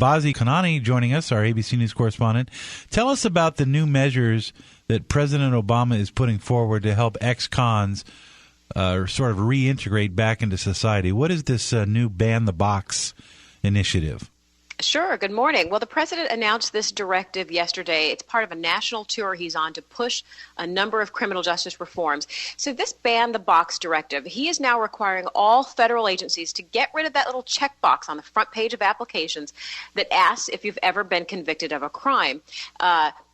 Bazi Kanani joining us, our ABC News correspondent. Tell us about the new measures that President Obama is putting forward to help ex-cons sort of reintegrate back into society. What is this new Ban the Box initiative? Sure. Good morning. Well, the president announced this directive yesterday. It's part of a national tour he's on to push a number of criminal justice reforms. So this Ban the Box directive, he is now requiring all federal agencies to get rid of that little checkbox on the front page of applications that asks if you've ever been convicted of a crime.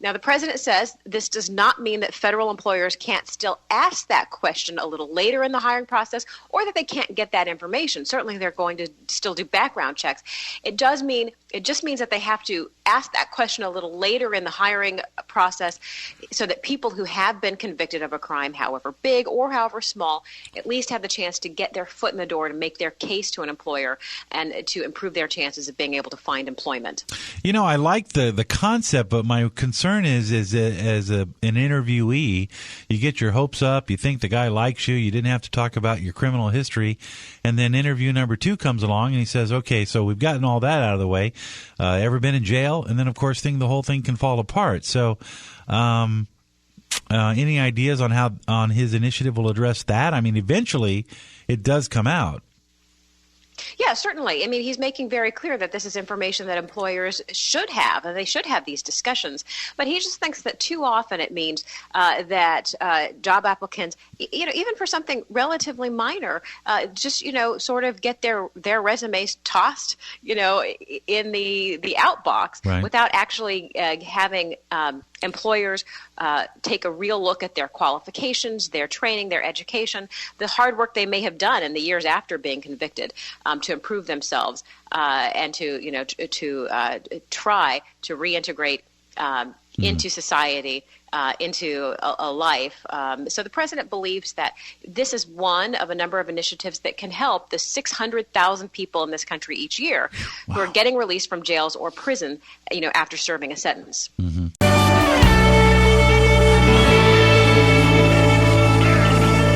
Now, the president says this does not mean that federal employers can't still ask that question a little later in the hiring process or that they can't get that information. Certainly, they're going to still do background checks. It just means that they have to ask that question a little later in the hiring process so that people who have been convicted of a crime, however big or however small, at least have the chance to get their foot in the door to make their case to an employer and to improve their chances of being able to find employment. You know, I like the concept, but my concern is as an interviewee, you get your hopes up, you think the guy likes you, you didn't have to talk about your criminal history, and then interview number 2 comes along and he says, okay, so we've gotten all that out of the way. Ever been in jail? And then, of course, the whole thing can fall apart. So any ideas on how his initiative will address that? I mean, eventually it does come out. Yeah, certainly. I mean, he's making very clear that this is information that employers should have, and they should have these discussions. But he just thinks that too often it means that job applicants, even for something relatively minor, just, sort of get their resumes tossed, in the outbox, right, without actually having employers take a real look at their qualifications, their training, their education, the hard work they may have done in the years after being convicted to improve themselves and to try to reintegrate into society, into a life. So the president believes that this is one of a number of initiatives that can help the 600,000 people in this country each year who are getting released from jails or prison, after serving a sentence.